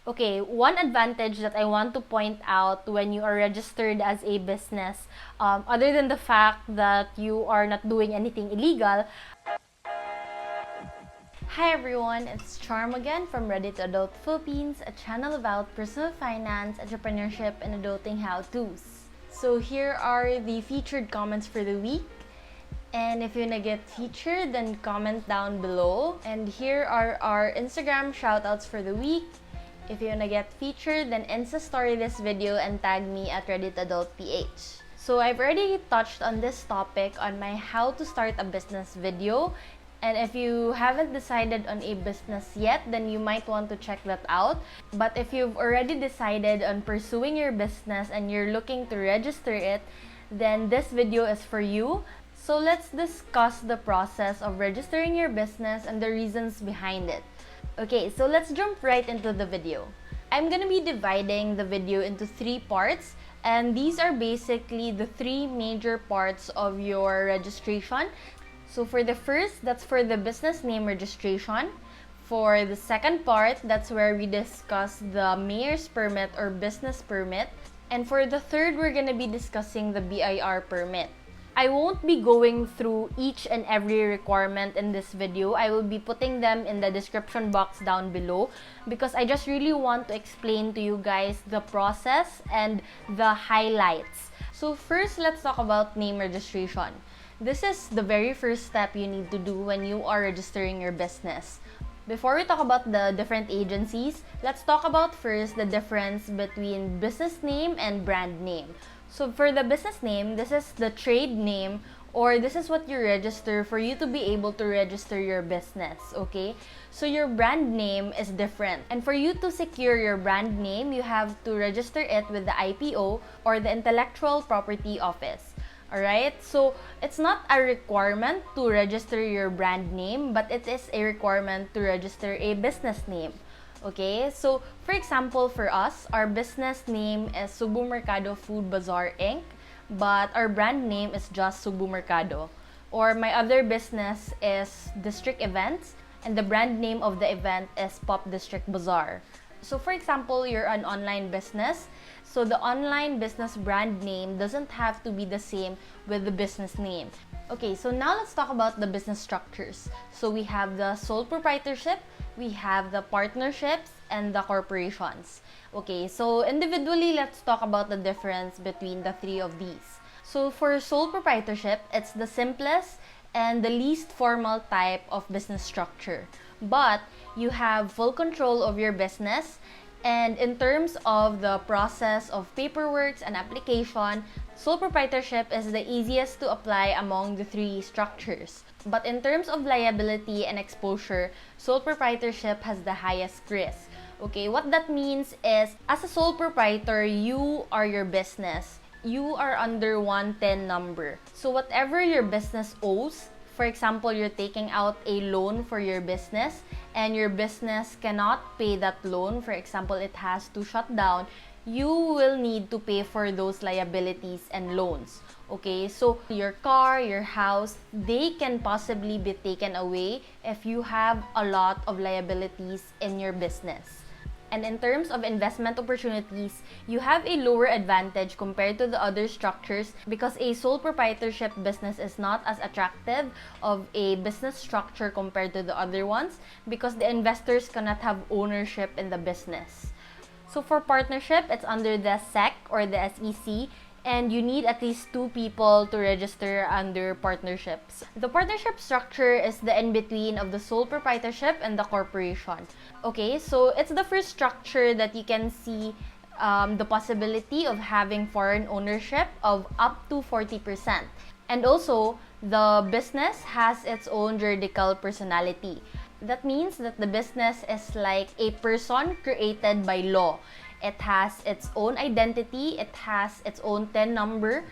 Okay, one advantage that I want to point out when you are registered as a business, other than the fact that you are not doing anything illegal. Hi everyone, it's Charm again from Ready to Adult Philippines, a channel about personal finance, entrepreneurship, and adulting how-tos. So here are the featured comments for the week. And if you wanna get featured, then comment down below. And here are our Instagram shoutouts for the week. If you wanna get featured, then Insta story this video and tag me at ReadyToAdultPH. So I've already touched on this topic on my how to start a business video. And if you haven't decided on a business yet, then you might want to check that out. But if you've already decided on pursuing your business and you're looking to register it, then this video is for you. So let's discuss the process of registering your business and the reasons behind it. Okay, so let's jump right into the video. I'm gonna be dividing the video into 3 parts, and these are basically the 3 major parts of your registration. So for the first, that's for the business name registration. For the second part, that's where we discuss the mayor's permit or business permit. And for the third, we're gonna be discussing the BIR permit. I won't be going through each and every requirement in this video. I will be putting them in the description box down below because I just really want to explain to you guys the process and the highlights. So first, let's talk about name registration. This is the very first step you need to do when you are registering your business. Before we talk about the different agencies, let's talk about first the difference between business name and brand name. So for the business name, this is the trade name, or this is what you register for you to be able to register your business, okay? So your brand name is different. And for you to secure your brand name, you have to register it with the IPO or the Intellectual Property Office. Alright, so it's not a requirement to register your brand name, but it is a requirement to register a business name. Okay, so for example, for us, our business name is Subu Mercado Food Bazaar Inc., but our brand name is just Subu Mercado. Or my other business is District Events, and the brand name of the event is Pop District Bazaar. So for example, you're an online business, so the online business brand name doesn't have to be the same with the business name. Okay, so now let's talk about the business structures. So we have the sole proprietorship, we have the partnerships, and the corporations. Okay, so individually, let's talk about the difference between the 3 of these. So for sole proprietorship, it's the simplest and the least formal type of business structure. But you have full control of your business, and in terms of the process of paperwork and application, sole proprietorship is the easiest to apply among the 3 structures. But in terms of liability and exposure, sole proprietorship has the highest risk. Okay, what that means is, as a sole proprietor, you are your business. You are under 110 number. So whatever your business owes, for example, you're taking out a loan for your business and your business cannot pay that loan, for example, it has to shut down, you will need to pay for those liabilities and loans. Okay, so your car, your house, they can possibly be taken away if you have a lot of liabilities in your business. And in terms of investment opportunities, you have a lower advantage compared to the other structures because a sole proprietorship business is not as attractive of a business structure compared to the other ones because the investors cannot have ownership in the business. So for partnership, it's under the SEC or the SEC, and you need at least 2 people to register under partnerships. The partnership structure is the in-between of the sole proprietorship and the corporation. Okay, so it's the first structure that you can see the possibility of having foreign ownership of up to 40%. And also, the business has its own juridical personality. That means that the business is like a person created by law. It has its own identity, it has its own TIN number.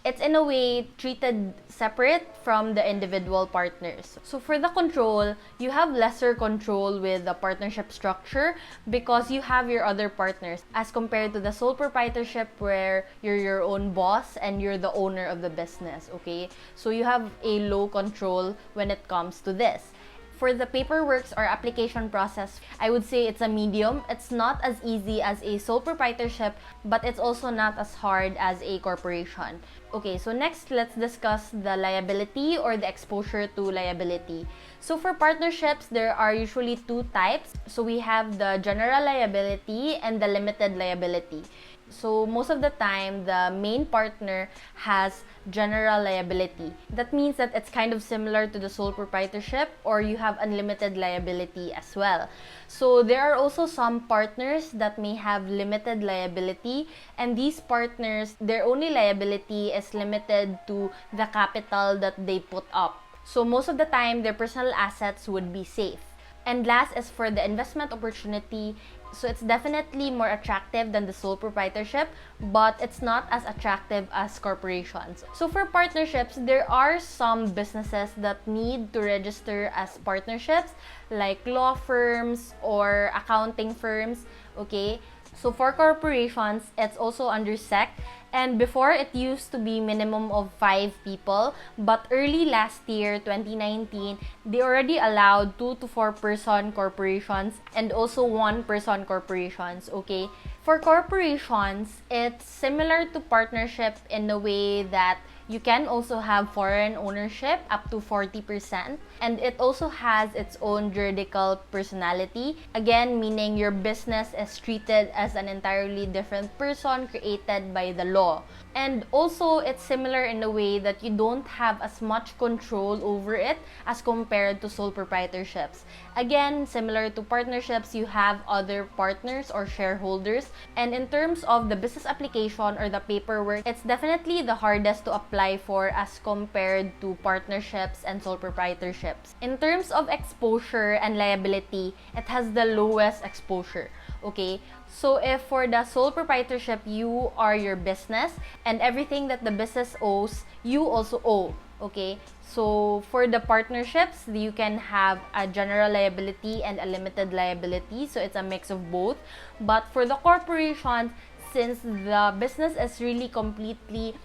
It's in a way treated separate from the individual partners. So for the control, you have lesser control with the partnership structure because you have your other partners as compared to the sole proprietorship where you're your own boss and you're the owner of the business, okay? So you have a low control when it comes to this. For the paperwork or application process, I would say it's a medium. It's not as easy as a sole proprietorship, but it's also not as hard as a corporation. Okay, so next, let's discuss the liability or the exposure to liability. So for partnerships, there are usually two types. So we have the general liability and the limited liability. So most of the time, the main partner has general liability. That means that it's kind of similar to the sole proprietorship, or you have unlimited liability as well. So there are also some partners that may have limited liability, and these partners, their only liability is limited to the capital that they put up. So most of the time, their personal assets would be safe. And last is for the investment opportunity. So it's definitely more attractive than the sole proprietorship, but it's not as attractive as corporations. So for partnerships, there are some businesses that need to register as partnerships, like law firms or accounting firms, okay? So for corporations, it's also under SEC. And before, it used to be minimum of 5 people. But early last year, 2019, they already allowed 2 to 4 person corporations and also 1 person corporations, okay? For corporations, it's similar to partnership in the way that you can also have foreign ownership up to 40%, and it also has its own juridical personality. Again, meaning your business is treated as an entirely different person created by the law. And also, it's similar in the way that you don't have as much control over it as compared to sole proprietorships. Again, similar to partnerships, you have other partners or shareholders. And in terms of the business application or the paperwork, it's definitely the hardest to apply for as compared to partnerships and sole proprietorships. In terms of exposure and liability, it has the lowest exposure. Okay, so if for the sole proprietorship, you are your business and everything that the business owes, you also owe. Okay, so for the partnerships, you can have a general liability and a limited liability, so it's a mix of both. But for the corporations, since the business is really completely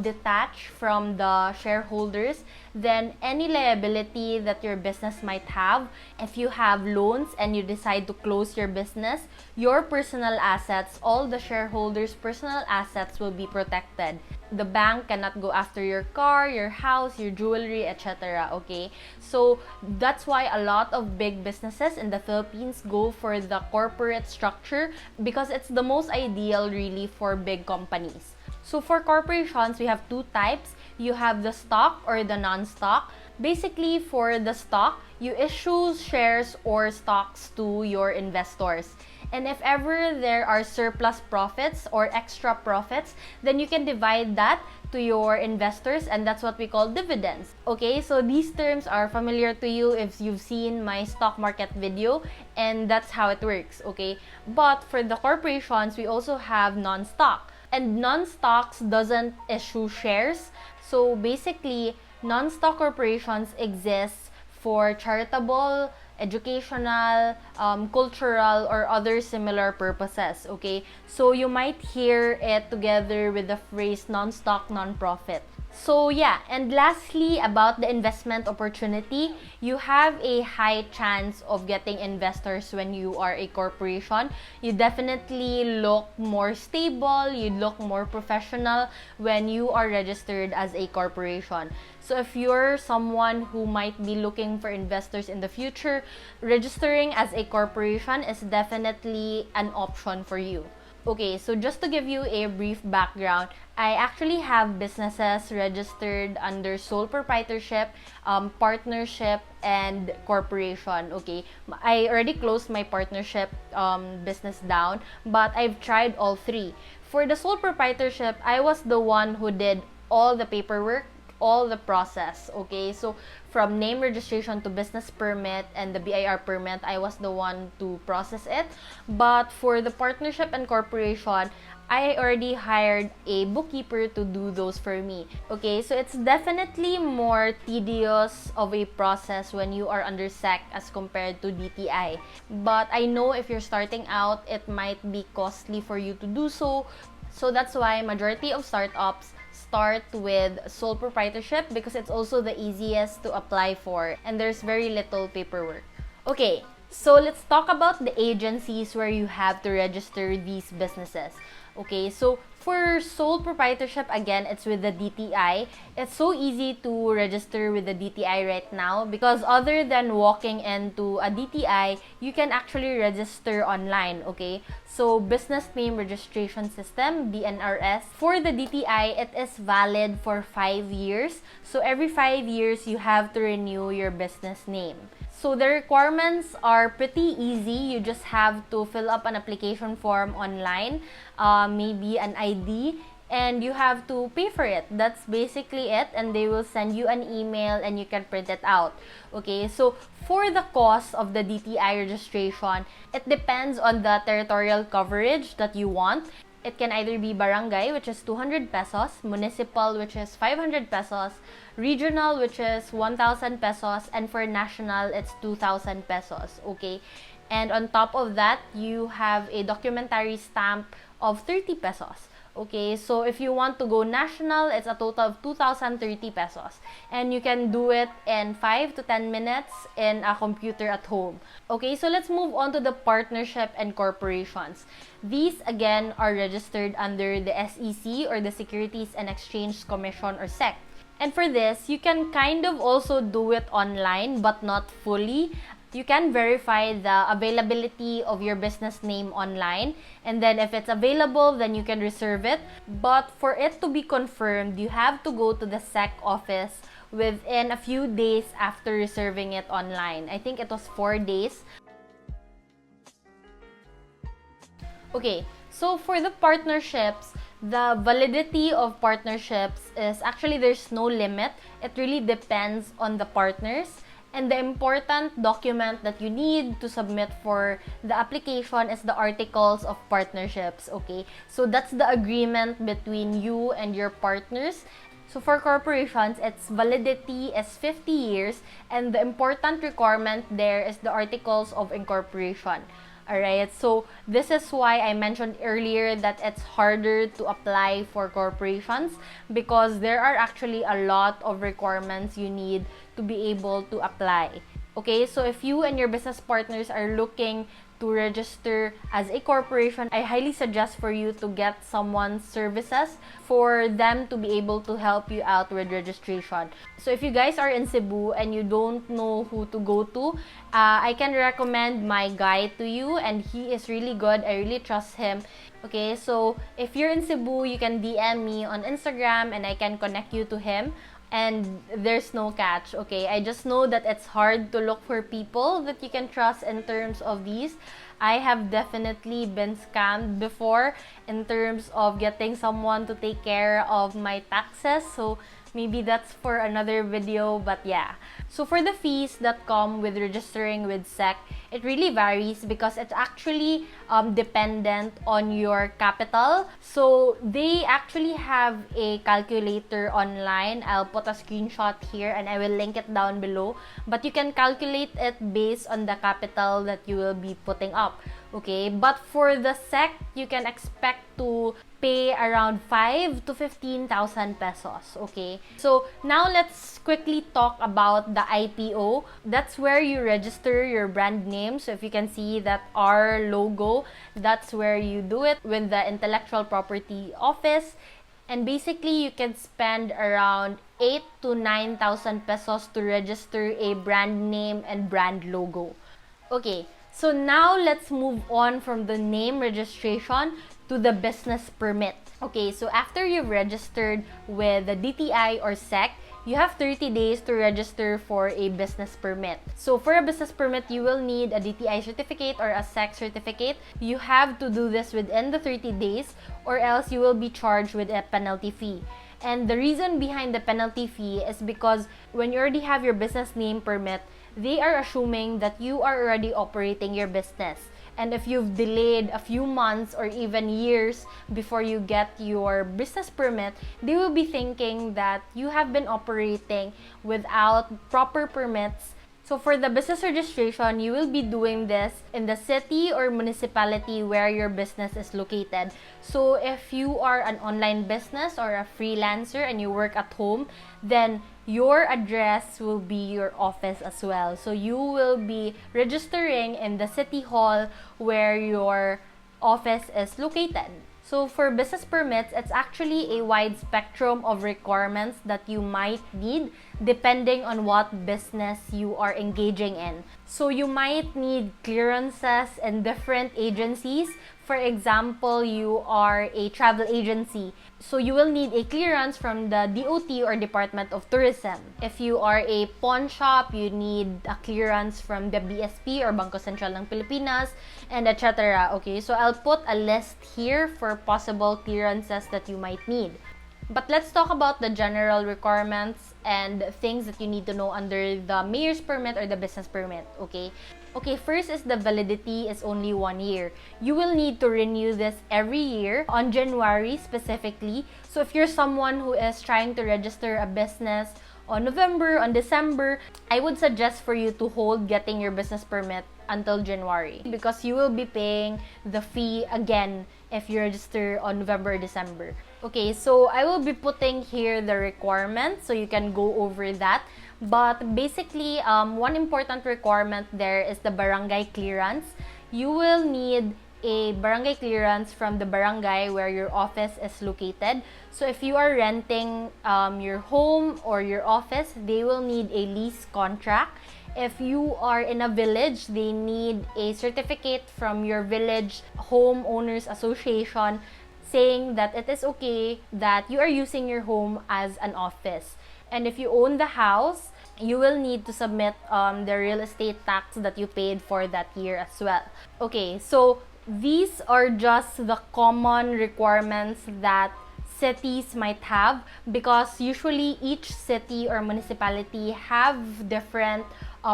detached from the shareholders, then any liability that your business might have, if you have loans and you decide to close your business, your personal assets, all the shareholders' personal assets will be protected. The bank cannot go after your car, your house, your jewelry, etc. Okay? So that's why a lot of big businesses in the Philippines go for the corporate structure, because it's the most ideal really for big companies. So for corporations, we have two types. You have the stock or the non-stock. Basically, for the stock, you issue shares or stocks to your investors. And if ever there are surplus profits or extra profits, then you can divide that to your investors, and that's what we call dividends. Okay, so these terms are familiar to you if you've seen my stock market video, and that's how it works, okay? But for the corporations, we also have non-stock. And non-stocks doesn't issue shares. So basically, non-stock corporations exist for charitable, educational, cultural, or other similar purposes, okay? So you might hear it together with the phrase non-stock, non-profit. So yeah, and lastly, about the investment opportunity, you have a high chance of getting investors when you are a corporation. You definitely look more stable, you look more professional when you are registered as a corporation. So if you're someone who might be looking for investors in the future, registering as a corporation is definitely an option for you. Okay, so just to give you a brief background, I actually have businesses registered under sole proprietorship, partnership, and corporation. Okay, I already closed my partnership business down, but I've tried all three. For the sole proprietorship, I was the one who did all the paperwork, all the process. Okay, so from name registration to business permit and the BIR permit, I was the one to process it. But for the partnership and corporation, I already hired a bookkeeper to do those for me. Okay, so it's definitely more tedious of a process when you are under SEC as compared to DTI. But I know if you're starting out, it might be costly for you to do so. So that's why majority of startups start with sole proprietorship because it's also the easiest to apply for and there's very little paperwork. Okay, so let's talk about the agencies where you have to register these businesses. Okay, so for sole proprietorship, again, it's with the DTI. It's so easy to register with the DTI right now because other than walking into a DTI, you can actually register online, okay? So, Business Name Registration System, BNRS. For the DTI, it is valid for 5 years. So, every 5 years, you have to renew your business name. So the requirements are pretty easy. You just have to fill up an application form online, maybe an ID, and you have to pay for it. That's basically it, and they will send you an email and you can print it out. Okay, so for the cost of the DTI registration, it depends on the territorial coverage that you want. It can either be barangay, which is 200 pesos, municipal, which is 500 pesos, regional, which is 1,000 pesos, and for national, it's 2,000 pesos, okay? And on top of that, you have a documentary stamp of 30 pesos. Okay, so if you want to go national, it's a total of 2,030 pesos. And you can do it in 5 to 10 minutes in a computer at home. Okay, so let's move on to the partnership and corporations. These, again, are registered under the SEC or the Securities and Exchange Commission or SEC. And for this, you can kind of also do it online but not fully. You can verify the availability of your business name online, and then if it's available, then you can reserve it. But for it to be confirmed, you have to go to the SEC office within a few days after reserving it online. I think it was 4 days. Okay, so for the partnerships, the validity of partnerships is actually there's no limit. It really depends on the partners. And the important document that you need to submit for the application is the Articles of Partnerships, okay? So that's the agreement between you and your partners. So for corporations, its validity is 50 years, and the important requirement there is the Articles of Incorporation. Alright, so this is why I mentioned earlier that it's harder to apply for corporations because there are actually a lot of requirements you need to be able to apply. Okay, so if you and your business partners are looking to register as a corporation, I highly suggest for you to get someone's services for them to be able to help you out with registration. So if you guys are in Cebu and you don't know who to go to, I can recommend my guy to you, and he is really good. I really trust him. Okay, so if you're in Cebu, you can DM me on Instagram and I can connect you to him. And there's no catch, okay? I just know that it's hard to look for people that you can trust in terms of these. I have definitely been scammed before in terms of getting someone to take care of my taxes. So maybe that's for another video, but yeah. So for the fees that come with registering with SEC, it really varies because it's actually dependent on your capital. So they actually have a calculator online. I'll put a screenshot here and I will link it down below. But you can calculate it based on the capital that you will be putting up. Okay, but for the SEC, you can expect to pay around 5 to 15,000 pesos, okay? So now let's quickly talk about the IPO. That's where you register your brand name. So if you can see that R logo, that's where you do it with the Intellectual Property Office. And basically, you can spend around 8 to 9,000 pesos to register a brand name and brand logo. Okay, so now let's move on from the name registration to the business permit. Okay, so after you've registered with the DTI or SEC, you have 30 days to register for a business permit. So for a business permit, you will need a DTI certificate or a SEC certificate. You have to do this within the 30 days or else you will be charged with a penalty fee. And the reason behind the penalty fee is because when you already have your business name permit, they are assuming that you are already operating your business. And if you've delayed a few months or even years before you get your business permit, they will be thinking that you have been operating without proper permits. So So for the business registration, you will be doing this in the city or municipality where your business is located. So if you are an online business or a freelancer and you work at home, then your address will be your office as well. So you will be registering in the city hall where your office is located. So for business permits, it's actually a wide spectrum of requirements that you might need depending on what business you are engaging in. So you might need clearances in different agencies. For example, you are a travel agency, so you will need a clearance from the DOT or Department of Tourism. If you are a pawn shop, you need a clearance from the BSP or Bangko Sentral ng Pilipinas, and etc. Okay, so I'll put a list here for possible clearances that you might need. But let's talk about the general requirements and things that you need to know under the mayor's permit or the business permit, okay? Okay, first is the validity is only 1 year. You will need to renew this every year on January specifically. So if you're someone who is trying to register a business on November, on December, I would suggest for you to hold getting your business permit until January because you will be paying the fee again if you register on November or December. Okay, so I will be putting here the requirements so you can go over that. But basically, one important requirement there is the barangay clearance. You will need a barangay clearance from the barangay where your office is located. So if you are renting your home or your office, they will need a lease contract. If you are in a village, they need a certificate from your village homeowners association saying that it is okay that you are using your home as an office. And if you own the house, you will need to submit the real estate tax that you paid for that year as well. Okay, so these are just the common requirements that cities might have because usually each city or municipality have different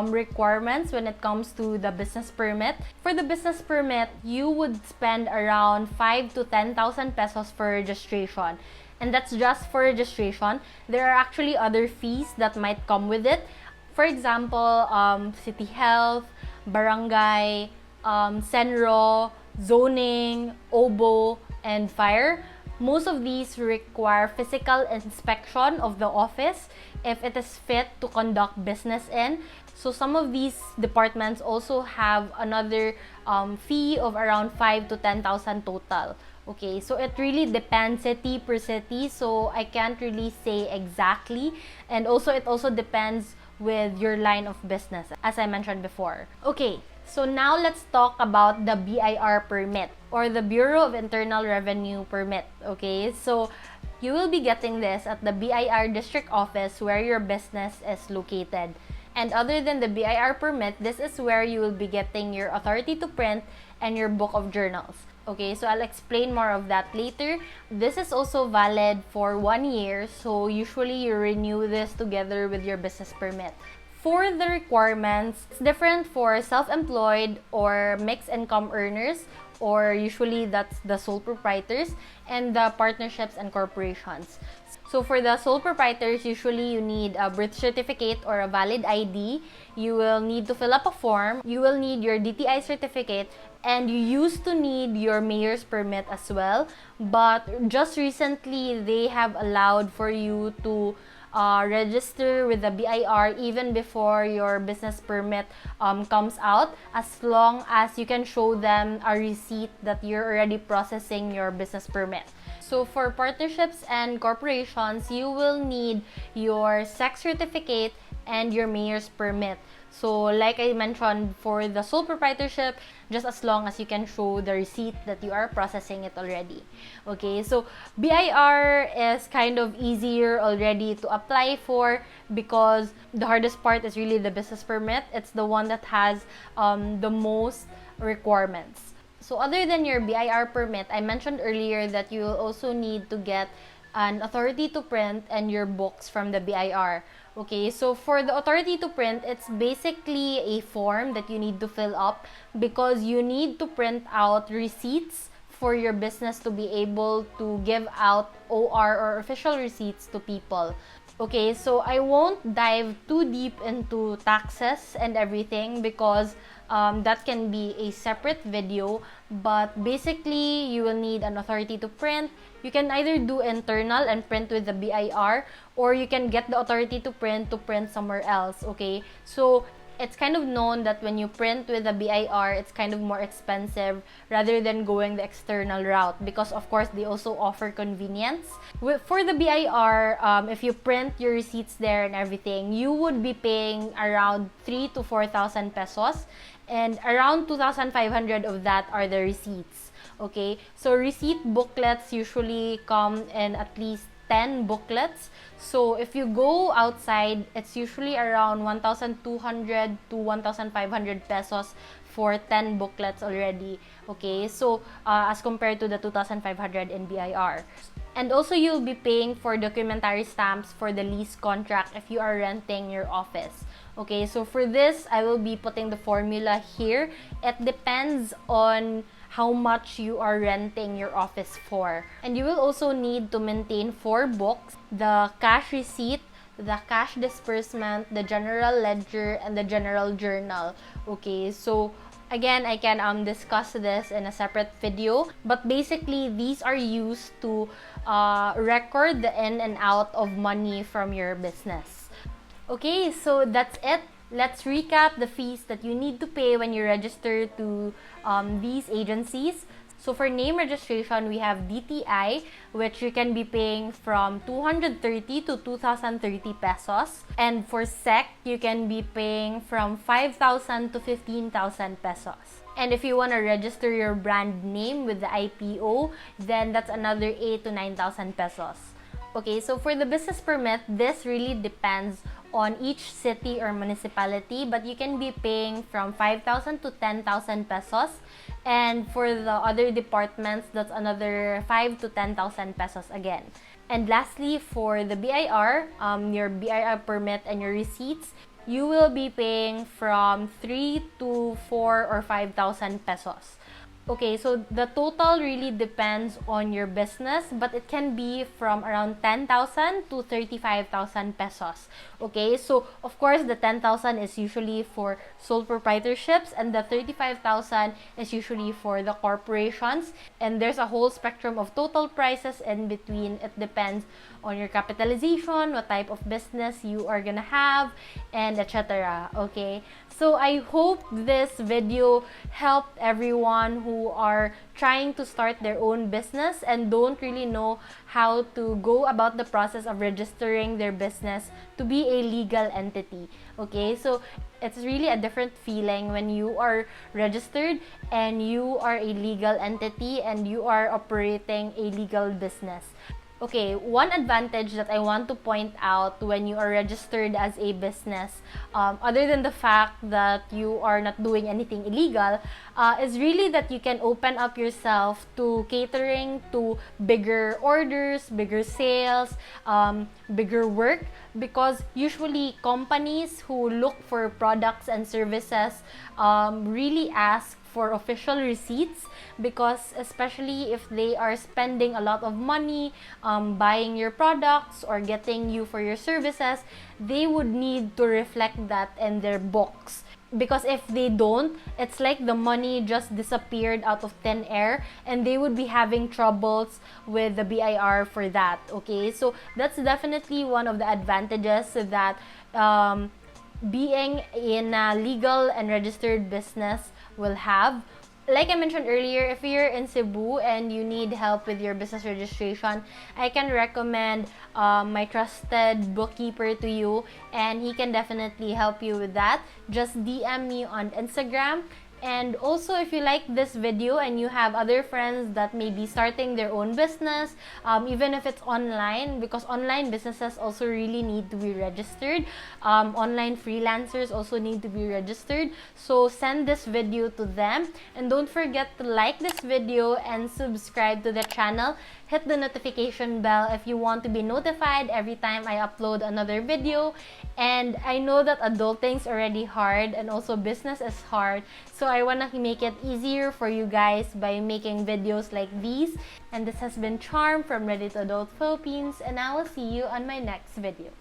requirements when it comes to the business permit. For the business permit, you would spend around 5 to 10,000 pesos for registration. And that's just for registration. There are actually other fees that might come with it. For example, city health, barangay, senro, zoning, OBO, and fire. Most of these require physical inspection of the office if it is fit to conduct business in. So some of these departments also have another fee of around 5 to 10,000 total. Okay, so it really depends city per city, so I can't really say exactly. And also, it also depends with your line of business, as I mentioned before. Okay, so now let's talk about the BIR permit or the Bureau of Internal Revenue permit. Okay, so you will be getting this at the BIR district office where your business is located. And other than the BIR permit, this is where you will be getting your authority to print and your book of journals. Okay, so I'll explain more of that later. This is also valid for 1 year, so usually you renew this together with your business permit. For the requirements, it's different for self-employed or mixed income earners, or usually that's the sole proprietors, and the partnerships and corporations. So for the sole proprietors, usually you need a birth certificate or a valid ID. You will need to fill up a form. You will need your DTI certificate, and you used to need your mayor's permit as well. But just recently, they have allowed for you to register with the BIR even before your business permit comes out, as long as you can show them a receipt that you're already processing your business permit. So for partnerships and corporations, you will need your SEC certificate and your mayor's permit. So like I mentioned, for the sole proprietorship, just as long as you can show the receipt that you are processing it already. Okay, so BIR is kind of easier already to apply for because the hardest part is really the business permit. It's the one that has the most requirements. So other than your BIR permit, I mentioned earlier that you will also need to get an authority to print and your books from the BIR. Okay, so for the authority to print, it's basically a form that you need to fill up because you need to print out receipts for your business to be able to give out OR or official receipts to people. Okay, so I won't dive too deep into taxes and everything because that can be a separate video. But basically, you will need an authority to print. You can either do internal and print with the BIR, or you can get the authority to print somewhere else. Okay, so it's kind of known that when you print with a BIR, it's kind of more expensive rather than going the external route, because of course they also offer convenience. For the BIR, if you print your receipts there and everything, you would be paying around 3 to 4,000 pesos, and around 2,500 of that are the receipts. Okay, so receipt booklets usually come in at least 10 booklets. So if you go outside, it's usually around 1,200 to 1,500 pesos for 10 booklets already. Okay, so as compared to the 2,500 in BIR. And also, you'll be paying for documentary stamps for the lease contract if you are renting your office. Okay, so for this, I will be putting the formula here. It depends on how much you are renting your office for. And you will also need to maintain 4 books: the cash receipt, the cash disbursement, the general ledger, and the general journal. Okay, so again, I can discuss this in a separate video, but basically these are used to record the in and out of money from your business. Okay, so that's it. Let's recap the fees that you need to pay when you register to these agencies. So for name registration, we have DTI, which you can be paying from 230 to 2,030 pesos. And for SEC, you can be paying from 5,000 to 15,000 pesos. And if you want to register your brand name with the IPO, then that's another 8 to 9,000 pesos. Okay, so for the business permit, this really depends on each city or municipality, but you can be paying from 5,000 to 10,000 pesos. And for the other departments, that's another 5 to 10,000 pesos again. And lastly, for the BIR, your BIR permit and your receipts, you will be paying from 3 to 4 or 5,000 pesos. Okay, so the total really depends on your business, but it can be from around 10,000 to 35,000 pesos. Okay, so of course the 10,000 is usually for sole proprietorships, and the 35,000 is usually for the corporations. And there's a whole spectrum of total prices in between. It depends on your capitalization, what type of business you are gonna have, and etc. Okay, so I hope this video helped everyone who are trying to start their own business and don't really know how to go about the process of registering their business to be a legal entity. Okay, so it's really a different feeling when you are registered and you are a legal entity and you are operating a legal business. Okay, one advantage that I want to point out when you are registered as a business, other than the fact that you are not doing anything illegal, is really that you can open up yourself to catering to bigger orders, bigger sales, bigger work, because usually companies who look for products and services really ask for official receipts, because especially if they are spending a lot of money buying your products or getting you for your services, they would need to reflect that in their books. Because if they don't, it's like the money just disappeared out of thin air and they would be having troubles with the BIR for that. Okay, so that's definitely one of the advantages that being in a legal and registered business will have. Like I mentioned earlier, if you're in Cebu and you need help with your business registration, I can recommend my trusted bookkeeper to you, and he can definitely help you with that. Just DM me on Instagram. And also, if you like this video and you have other friends that may be starting their own business, even if it's online, because online businesses also really need to be registered. Online freelancers also need to be registered. So send this video to them. And don't forget to like this video and subscribe to the channel. Hit the notification bell if you want to be notified every time I upload another video. And I know that adulting is already hard and also business is hard. So I wanna make it easier for you guys by making videos like these. And this has been Charm from Ready to Adult Philippines, and I will see you on my next video.